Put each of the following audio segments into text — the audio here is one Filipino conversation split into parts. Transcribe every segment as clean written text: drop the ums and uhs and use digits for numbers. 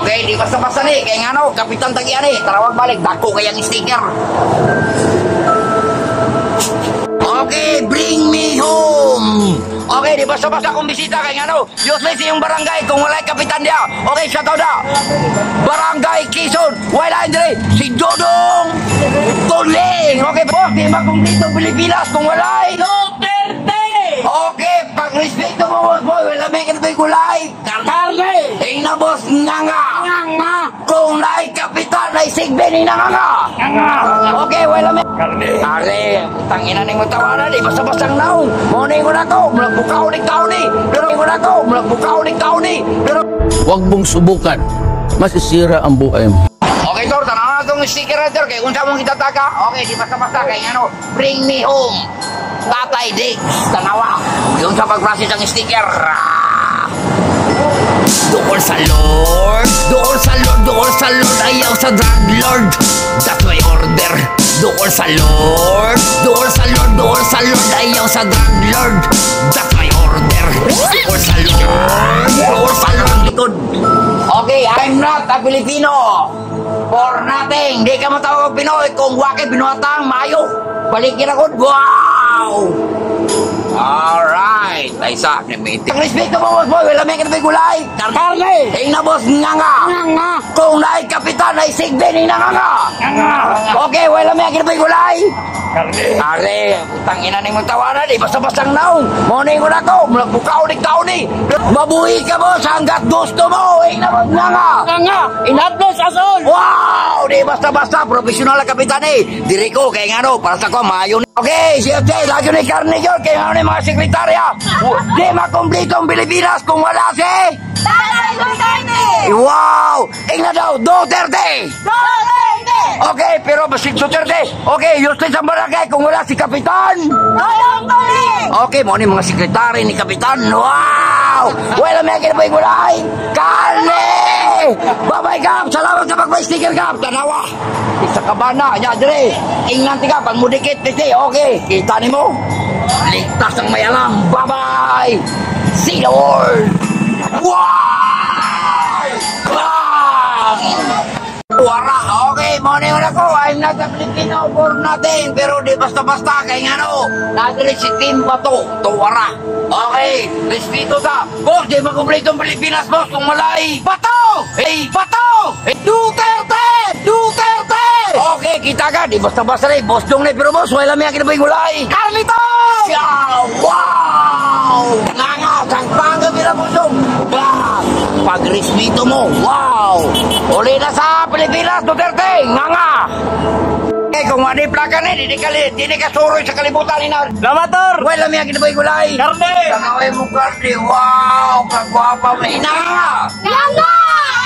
Okay, di basta-basta ni. Kaya nga no, Kapitan Tagian ni. Tarawag balik, dako kayang sticker. Okay, bring me home. Okay, di basta-basta kong bisita kay ano. Useless yung barangay kung wala kapitan dia. Okay, shout out na. Barangay Quezon. Wala andre si Dodong Tuling. Okay, po, di ba kung dito Pilipinas kung wala Duterte. Okay, pag respeto mo boy, wala may kanabay kulay. Karne. Na boss nga. Kung naay kapitan ay sigbe ni nga. Okay, wala may karne. Are, tangina ning tawanan di basta-basta naon. Morning ko na ko, bukaw ni tao ni. Pero ko na ko, bukaw ni tao ni. Pero wag mong subukan. Masisira ang buhay mo. okay, Tor, tanaw na itong sticker na, Tor. Kaya kung saan mong itataka, okay, di basta-basta. Kaya ano, bring me home. Tatay Diggs, tanawa. Yung sa pag-process ang sticker. Doon sa Lord, doon sa Lord, doon sa Lord. Ayaw sa drug lord. That's my order. Doon sa Lord, doon sa Lord, doon sa Lord. Ayaw sa drug lord. That's my order. Doon sa Lord, doon sa Lord. Likod. Okay, I'm not a Filipino. For nothing. Di ka matawag Pinoy kung wake binuhatang mayo. Balikin ako. Wow! Alright. Ay sa akin, mate. Ang respeto mo, boss boy. Wala may kanabay gulay. Karne. Na boss nga. Kung naay kapitan ay sigbe ni nga. Okay, wala may kanabay gulay. Karne. Tangina ni mong tawanan. Di basta-bastang naong. Morning ko na ko. Bukaw ni tao ni. Mabuhi ka boss hanggat gusto mo. Na boss nga. Inatlos asol. Wow! Di basta-basta. Profesional na kapitan eh. Diri ko. Kaya nga no. Para sa ko, maayon. Okay, CFJ, lagyo ni Karne yun. Kaya nga mga sekretarya. Di makomplito ang Pilipinas kung wala si Tatay Duterte. Wow! Tingnan daw, Duterte. Duterte. Okay, pero basig Duterte. Okay, useless ang barangay kung wala si Kapitan Dodong Tuling. Okay, mo ni mga sekretary ni Kapitan. Wow! Wala may kinabay gulay. Karne! Bye-bye, Kap. Salamat sa pag-sticker, Kap. Tanawa. Isa ka ba na? Nya, dire. Ingnan ka, pag mudikit, titi. Okay, kita ni mo. Ligtas ang may alam. Bye-bye. See the world. Wow! Bang! Wara. Okay, morning na ko. I'm not a Filipino for nothing. Pero di basta-basta. Kaya nga no. Nadali si Team Bato. Tuwara. Okay, respeto sa. Boss, di makumpleto ang Pilipinas, boss. Kung malay. Bato! Hey, Bato! Hey, Duterte! Duterte! Okay, kita ka. Di basta-basta rin. Boss dong na. Pero boss, wala may akin na ba yung gulay? Carlito! Wow! Nga, sangpanga bila mo dong. Pag-respeto mo. Wow! Uli na sa Pilipinas, Duterte! Nga! Eh, kung wala yung plaka na, hindi ka suroy sa kalibutan ni na. Lamator! Wala may akin na ba yung gulay? Karne! Tangaway mo, Karne. Wow! Kagwapa mo. Ina! Ganga!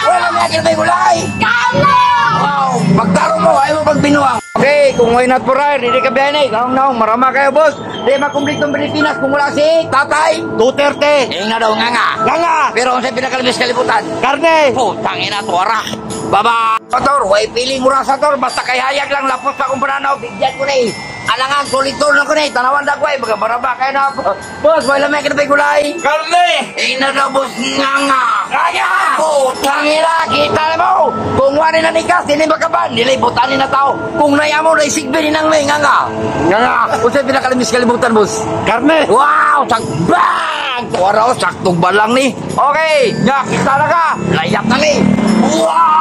Wala may akin na ba yung gulay? Karne! Wow! Pagtaro mo, ayaw mo pagbinuang. Okay, kung why not for ride, hindi ka biyahe na. Naong, marama kayo, boss. Di makumplitong Pilipinas kung wala si Tatay Duterte. Na daw, nga. Pero kung sa'yo pinakalabis kalibutan. Karne! Putang ina, tuwara. Baba! Tor, way piling mo sa Tor. Basta kay hayag lang, lapos pa kung pananaw. Bigyan ko na eh. Alangan, tulitor na ko na eh. Tanawan na ko eh. Magabaraba kayo na. Boss, wala may kinabay gulay. Karne! Na daw, boss, nga. Kaya! Putang ina, kita na mo. Kung wala na nikas, hindi makaban. Nilay, butanin na tao. Kung naya mo, naisigbe ni nang may nga. Kung sa'yo pinakalimis kalimutan, boss. Karne! Wow! Sagbang! Tuwara ko, saktong balang ni. Okay, nga, kita na ka. Layak na ni. Wow!